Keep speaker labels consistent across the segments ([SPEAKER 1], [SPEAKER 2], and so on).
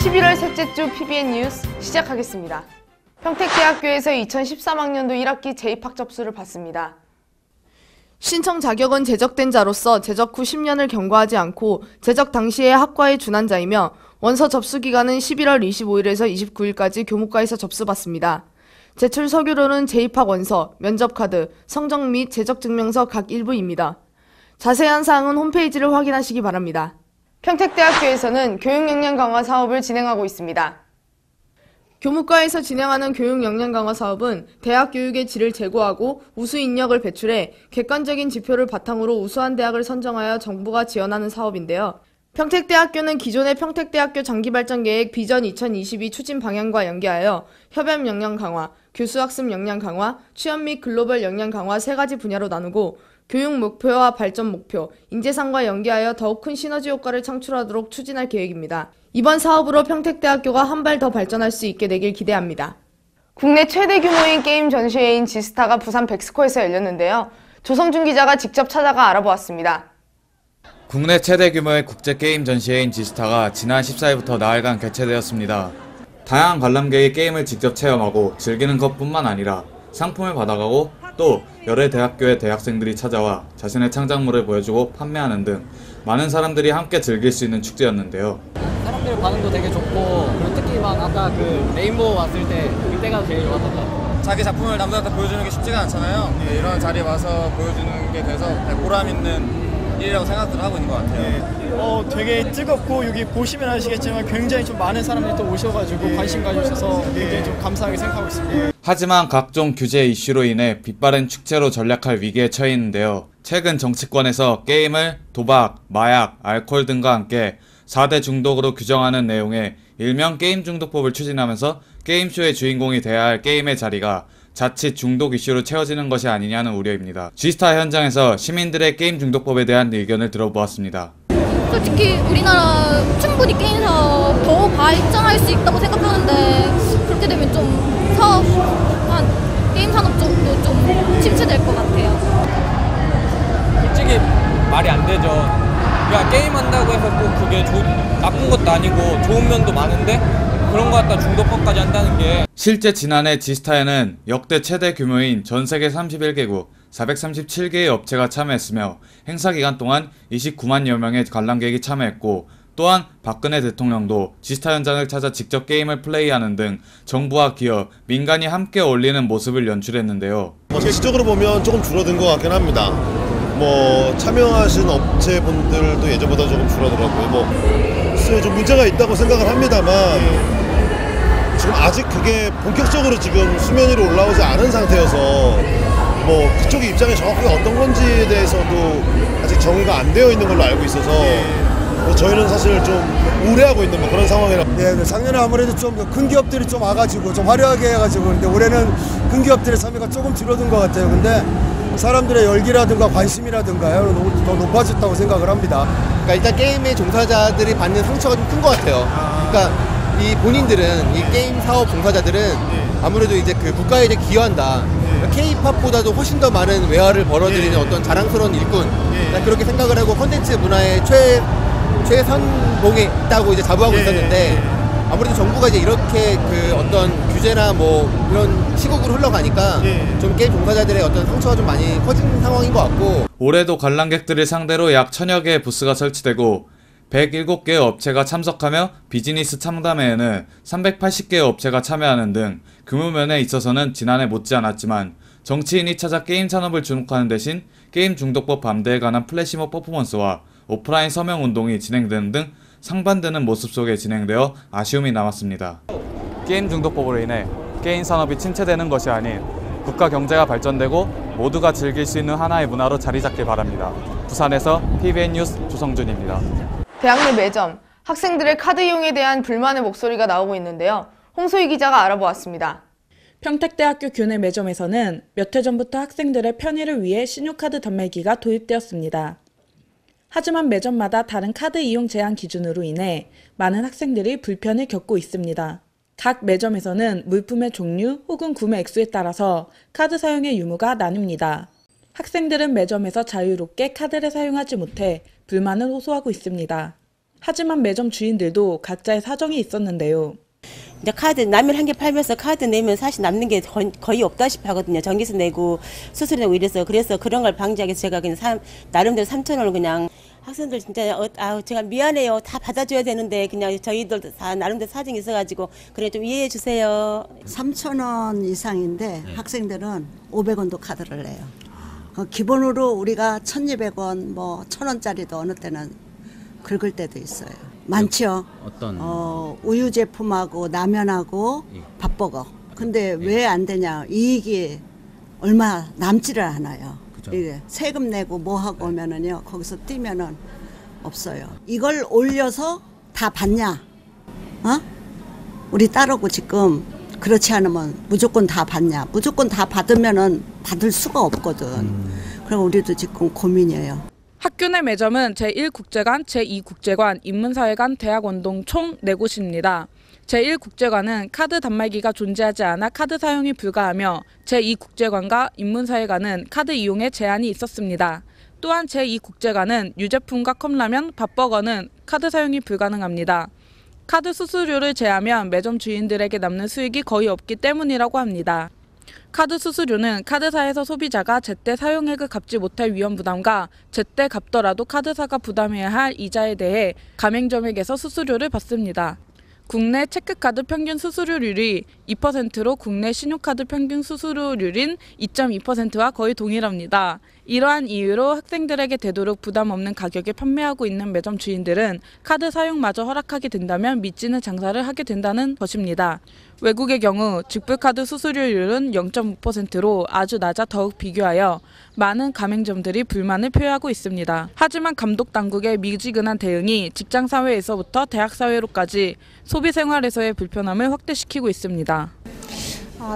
[SPEAKER 1] 11월 셋째 주 PBN 뉴스 시작하겠습니다. 평택대학교에서 2013학년도 1학기 재입학 접수를 받습니다. 신청 자격은 재적된 자로서 재적 후 10년을 경과하지 않고 재적 당시의 학과에 준한 자이며 원서 접수 기간은 11월 25일에서 29일까지 교무과에서 접수받습니다. 제출 서류로는 재입학 원서, 면접카드, 성적 및 재적증명서 각 일부입니다. 자세한 사항은 홈페이지를 확인하시기 바랍니다. 평택대학교에서는 교육 역량 강화 사업을 진행하고 있습니다. 교무과에서 진행하는 교육 역량 강화 사업은 대학 교육의 질을 제고하고 우수 인력을 배출해 객관적인 지표를 바탕으로 우수한 대학을 선정하여 정부가 지원하는 사업인데요. 평택대학교는 기존의 평택대학교 장기발전계획 비전 2022 추진 방향과 연계하여 협업 역량 강화, 교수학습 역량 강화, 취업 및 글로벌 역량 강화 3가지 분야로 나누고 교육 목표와 발전 목표, 인재상과 연계하여 더욱 큰 시너지 효과를 창출하도록 추진할 계획입니다. 이번 사업으로 평택대학교가 한 발 더 발전할 수 있게 되길 기대합니다. 국내 최대 규모인 게임 전시회인 지스타가 부산 백스코에서 열렸는데요. 조성준 기자가 직접 찾아가 알아보았습니다.
[SPEAKER 2] 국내 최대 규모의 국제 게임 전시회인 지스타가 지난 14일부터 나흘간 개최되었습니다. 다양한 관람객이 게임을 직접 체험하고 즐기는 것뿐만 아니라 상품을 받아가고 또 여러 대학교의 대학생들이 찾아와 자신의 창작물을 보여주고 판매하는 등 많은 사람들이 함께 즐길 수 있는 축제였는데요.
[SPEAKER 3] 사람들 반응도 되게 좋고 그리고 특히 막 아까 그 레인보우 왔을 때 그때가 제일 좋았던 것 같아요.
[SPEAKER 4] 자기 작품을 남들한테 보여주는 게 쉽지가 않잖아요. 네, 이런 자리에 와서 보여주는 게 돼서 보람 있는 일이라고 생각을 하고 있는 것 같아요.
[SPEAKER 5] 되게 뜨겁고 여기 보시면 아시겠지만 굉장히 좀 많은 사람들이 또 오셔가지고 관심 가주셔서 굉장히 좀 감사하게 생각하고 있습니다.
[SPEAKER 2] 하지만 각종 규제 이슈로 인해 빛바랜 축제로 전락할 위기에 처해 있는데요. 최근 정치권에서 게임을 도박, 마약, 알코올 등과 함께 4대 중독으로 규정하는 내용의 일명 게임 중독법을 추진하면서 게임쇼의 주인공이 돼야 할 게임의 자리가 자칫 중독 이슈로 채워지는 것이 아니냐는 우려입니다. 지스타 현장에서 시민들의 게임 중독법에 대한 의견을 들어보았습니다.
[SPEAKER 6] 솔직히 우리나라 충분히 게임 사업 더 발전할 수 있다고 생각하는데 그렇게 되면 좀 게임 산업 쪽도 좀 침체될 것 같아요.
[SPEAKER 3] 솔직히 말이 안 되죠. 그러니까 게임한다고 해서 꼭 그게 나쁜 것도 아니고 좋은 면도 많은데 그런 거 갖다 중독법까지 한다는 게.
[SPEAKER 2] 실제 지난해 지스타에는 역대 최대 규모인 전 세계 31개국 437개의 업체가 참여했으며 행사 기간 동안 29만여 명의 관람객이 참여했고 또한 박근혜 대통령도 지스타 현장을 찾아 직접 게임을 플레이하는 등 정부와 기업, 민간이 함께 어울리는 모습을 연출했는데요.
[SPEAKER 7] 실질적으로 보면 조금 줄어든 것 같긴 합니다. 참여하신 업체분들도 예전보다 조금 줄어들었고요. 좀 문제가 있다고 생각을 합니다만 지금 아직 그게 본격적으로 지금 수면 위로 올라오지 않은 상태여서 그쪽의 입장이 정확하게 어떤 건지에 대해서도 아직 정의가 안 되어 있는 걸로 알고 있어서 저희는 사실 좀 우려하고 있는 그런 상황이라.
[SPEAKER 8] 네, 작년에 아무래도 좀 큰 기업들이 좀 와가지고 좀 화려하게 해가지고 근데 올해는 큰 기업들의 참여가 조금 줄어든 것 같아요. 근데 사람들의 열기라든가 관심이라든가요 더 높아졌다고 생각을 합니다.
[SPEAKER 9] 그러니까 일단 게임의 종사자들이 받는 상처가 좀 큰 것 같아요. 그러니까 이 본인들은 이 게임 사업 종사자들은 아무래도 이제 그 국가에 이제 기여한다. K-팝보다도 훨씬 더 많은 외화를 벌어들이는 어떤 자랑스러운 일꾼. 그렇게 생각을 하고 콘텐츠 문화의 최선봉에 있다고 이제 자부하고 있었는데 아무래도 정부가 이제 이렇게 그 어떤 규제나 이런 시국으로 흘러가니까 좀 게임 종사자들의 어떤 상처가 좀 많이 커진 상황인 것 같고.
[SPEAKER 2] 올해도 관람객들을 상대로 약 1000여 개의 부스가 설치되고 107개의 업체가 참석하며 비즈니스 창담회에는 380개의 업체가 참여하는 등 규모면에 있어서는 지난해 못지않았지만 정치인이 찾아 게임 산업을 주목하는 대신 게임 중독법 반대에 관한 플래시몹 퍼포먼스와 오프라인 서명운동이 진행되는 등 상반되는 모습 속에 진행되어 아쉬움이 남았습니다. 게임 중독법으로 인해 게임 산업이 침체되는 것이 아닌 국가 경제가 발전되고 모두가 즐길 수 있는 하나의 문화로 자리 잡길 바랍니다. 부산에서 PBN 뉴스 조성준입니다.
[SPEAKER 1] 대학 내 매점, 학생들의 카드 이용에 대한 불만의 목소리가 나오고 있는데요. 홍소희 기자가 알아보았습니다.
[SPEAKER 10] 평택대학교 교내 매점에서는 몇 해 전부터 학생들의 편의를 위해 신용카드 단말기가 도입되었습니다. 하지만 매점마다 다른 카드 이용 제한 기준으로 인해 많은 학생들이 불편을 겪고 있습니다. 각 매점에서는 물품의 종류 혹은 구매 액수에 따라서 카드 사용의 유무가 나뉩니다. 학생들은 매점에서 자유롭게 카드를 사용하지 못해 불만을 호소하고 있습니다. 하지만 매점 주인들도 각자의 사정이 있었는데요.
[SPEAKER 11] 이제 카드 라면 한 개 팔면서 카드 내면 사실 남는 게 거의 없다시피 하거든요. 전기세 내고 수수료 내고 이래서 그래서 그런 걸 방지하기 위해서 제가 그냥 나름대로 3,000원을 그냥 학생들 진짜 제가 미안해요. 다 받아줘야 되는데 그냥 저희들 다 나름대로 사정이 있어가지고 그래 좀 이해해 주세요.
[SPEAKER 12] 3,000원 이상인데 학생들은 500원도 카드를 내요. 기본으로 우리가 1,200원 뭐 1,000원짜리도 어느 때는 긁을 때도 있어요. 많죠.
[SPEAKER 13] 어떤?
[SPEAKER 12] 우유 제품하고 라면하고 밥버거. 근데 왜 안 되냐? 이익이 얼마 남지를 않아요.
[SPEAKER 13] 그죠.
[SPEAKER 12] 이게 세금 내고 뭐 하고 오면은요 거기서 뛰면은 없어요. 이걸 올려서 다 받냐? 우리 딸하고 지금 그렇지 않으면 무조건 다 받냐? 무조건 다 받으면은 받을 수가 없거든. 그럼 우리도 지금 고민이에요.
[SPEAKER 10] 학교 내 매점은 제1국제관, 제2국제관, 인문사회관, 대학원동 총 4곳입니다. 제1국제관은 카드 단말기가 존재하지 않아 카드 사용이 불가하며 제2국제관과 인문사회관은 카드 이용에 제한이 있었습니다. 또한 제2국제관은 유제품과 컵라면, 밥버거는 카드 사용이 불가능합니다. 카드 수수료를 제하면 매점 주인들에게 남는 수익이 거의 없기 때문이라고 합니다. 카드 수수료는 카드사에서 소비자가 제때 사용액을 갚지 못할 위험 부담과 제때 갚더라도 카드사가 부담해야 할 이자에 대해 가맹점에게서 수수료를 받습니다. 국내 체크카드 평균 수수료율이 2%로 국내 신용카드 평균 수수료율인 2.2%와 거의 동일합니다. 이러한 이유로 학생들에게 되도록 부담 없는 가격에 판매하고 있는 매점 주인들은 카드 사용마저 허락하게 된다면 믿지는 장사를 하게 된다는 것입니다. 외국의 경우 직불카드 수수료율은 0.5%로 아주 낮아 더욱 비교하여 많은 가맹점들이 불만을 표하고 있습니다. 하지만 감독당국의 미지근한 대응이 직장사회에서부터 대학사회로까지 소비생활에서의 불편함을 확대시키고 있습니다.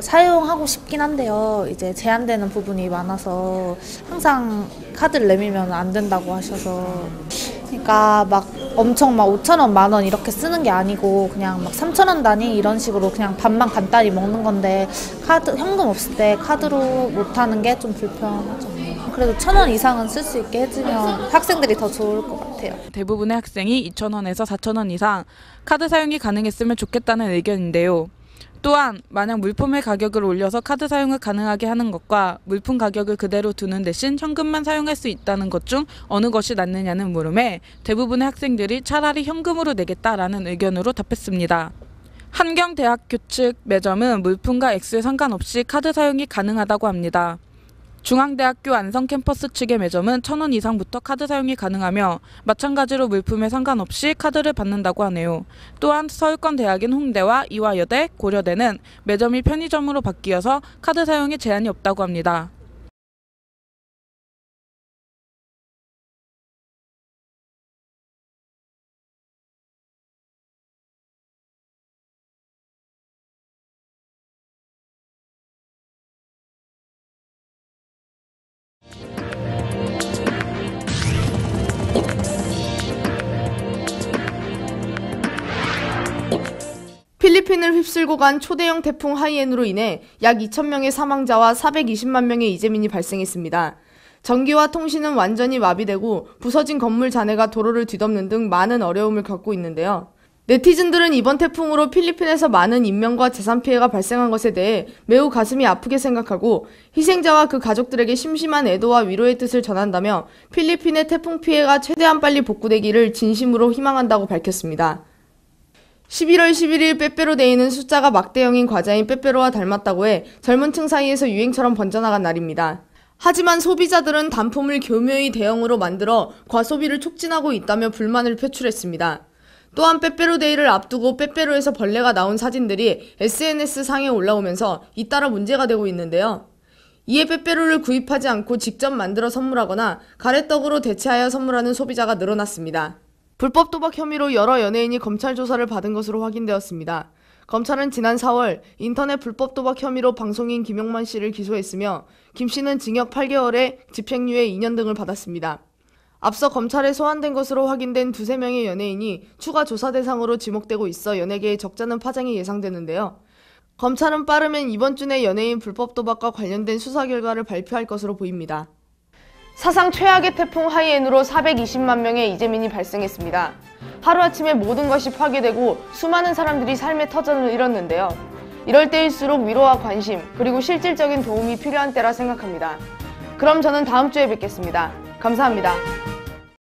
[SPEAKER 14] 사용하고 싶긴 한데요. 이제 제한되는 부분이 많아서 항상 카드를 내밀면 안 된다고 하셔서 그러니까 막 엄청 막 5,000원, 10,000원 이렇게 쓰는 게 아니고 그냥 막 3,000원 단위 이런 식으로 그냥 밥만 간단히 먹는 건데 현금 없을 때 카드로 못 하는 게 좀 불편하죠. 그래도 1,000원 이상은 쓸 수 있게 해주면 학생들이 더 좋을 것 같아요.
[SPEAKER 10] 대부분의 학생이 2,000원에서 4,000원 이상 카드 사용이 가능했으면 좋겠다는 의견인데요. 또한 만약 물품의 가격을 올려서 카드 사용을 가능하게 하는 것과 물품 가격을 그대로 두는 대신 현금만 사용할 수 있다는 것 중 어느 것이 낫느냐는 물음에 대부분의 학생들이 차라리 현금으로 내겠다라는 의견으로 답했습니다. 한경대학교 측 매점은 물품과 액수에 상관없이 카드 사용이 가능하다고 합니다. 중앙대학교 안성캠퍼스 측의 매점은 1,000원 이상부터 카드 사용이 가능하며 마찬가지로 물품에 상관없이 카드를 받는다고 하네요. 또한 서울권 대학인 홍대와 이화여대, 고려대는 매점이 편의점으로 바뀌어서 카드 사용에 제한이 없다고 합니다.
[SPEAKER 1] 필리핀을 휩쓸고 간 초대형 태풍 하이엔으로 인해 약 2,000명의 사망자와 420만 명의 이재민이 발생했습니다. 전기와 통신은 완전히 마비되고 부서진 건물 잔해가 도로를 뒤덮는 등 많은 어려움을 겪고 있는데요. 네티즌들은 이번 태풍으로 필리핀에서 많은 인명과 재산 피해가 발생한 것에 대해 매우 가슴이 아프게 생각하고 희생자와 그 가족들에게 심심한 애도와 위로의 뜻을 전한다며 필리핀의 태풍 피해가 최대한 빨리 복구되기를 진심으로 희망한다고 밝혔습니다. 11월 11일 빼빼로데이는 숫자가 막대형인 과자인 빼빼로와 닮았다고 해 젊은 층 사이에서 유행처럼 번져나간 날입니다. 하지만 소비자들은 단품을 교묘히 대형으로 만들어 과소비를 촉진하고 있다며 불만을 표출했습니다. 또한 빼빼로데이를 앞두고 빼빼로에서 벌레가 나온 사진들이 SNS상에 올라오면서 잇따라 문제가 되고 있는데요. 이에 빼빼로를 구입하지 않고 직접 만들어 선물하거나 가래떡으로 대체하여 선물하는 소비자가 늘어났습니다. 불법 도박 혐의로 여러 연예인이 검찰 조사를 받은 것으로 확인되었습니다. 검찰은 지난 4월 인터넷 불법 도박 혐의로 방송인 김용만 씨를 기소했으며 김 씨는 징역 8개월에 집행유예 2년 등을 받았습니다. 앞서 검찰에 소환된 것으로 확인된 2-3명의 연예인이 추가 조사 대상으로 지목되고 있어 연예계에 적잖은 파장이 예상되는데요. 검찰은 빠르면 이번 주 내 연예인 불법 도박과 관련된 수사 결과를 발표할 것으로 보입니다. 사상 최악의 태풍 하이엔으로 420만 명의 이재민이 발생했습니다. 하루아침에 모든 것이 파괴되고 수많은 사람들이 삶의 터전을 잃었는데요. 이럴 때일수록 위로와 관심, 그리고 실질적인 도움이 필요한 때라 생각합니다. 그럼 저는 다음 주에 뵙겠습니다. 감사합니다.